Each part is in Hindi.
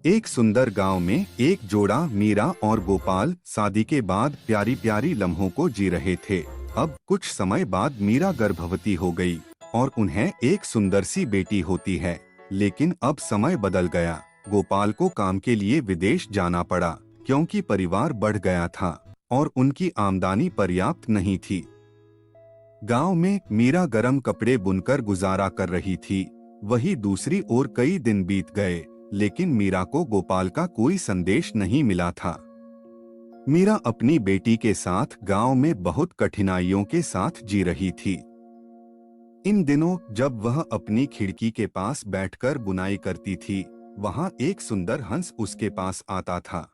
एक सुंदर गांव में एक जोड़ा मीरा और गोपाल शादी के बाद प्यारी प्यारी लम्हों को जी रहे थे। अब कुछ समय बाद मीरा गर्भवती हो गई और उन्हें एक सुंदर सी बेटी होती है। लेकिन अब समय बदल गया। गोपाल को काम के लिए विदेश जाना पड़ा क्योंकि परिवार बढ़ गया था और उनकी आमदनी पर्याप्त नहीं थी। गांव में मीरा गर्म कपड़े बुनकर गुजारा कर रही थी। वही दूसरी ओर कई दिन बीत गए, लेकिन मीरा को गोपाल का कोई संदेश नहीं मिला था। मीरा अपनी बेटी के साथ गांव में बहुत कठिनाइयों के साथ जी रही थी। इन दिनों जब वह अपनी खिड़की के पास बैठकर बुनाई करती थी, वहां एक सुंदर हंस उसके पास आता था।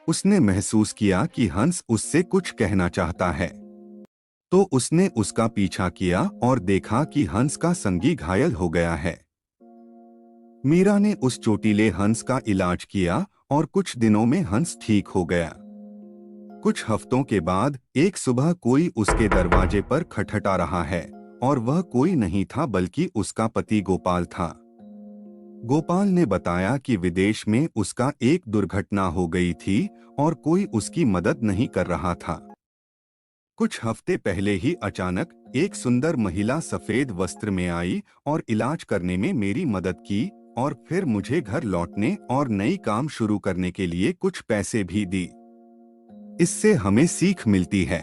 उसने महसूस किया कि हंस उससे कुछ कहना चाहता है, तो उसने उसका पीछा किया और देखा कि हंस का संगी घायल हो गया है। मीरा ने उस चोटीले हंस का इलाज किया और कुछ दिनों में हंस ठीक हो गया। कुछ हफ्तों के बाद एक सुबह कोई उसके दरवाजे पर खटखटा रहा है और वह कोई नहीं था बल्कि उसका पति गोपाल था। गोपाल ने बताया कि विदेश में उसका एक दुर्घटना हो गई थी और कोई उसकी मदद नहीं कर रहा था। कुछ हफ्ते पहले ही अचानक एक सुंदर महिला सफेद वस्त्र में आई और इलाज करने में मेरी मदद की और फिर मुझे घर लौटने और नई काम शुरू करने के लिए कुछ पैसे भी दी। इससे हमें सीख मिलती है,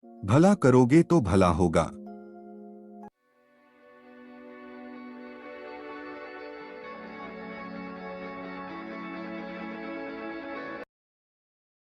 भला करोगे तो भला होगा।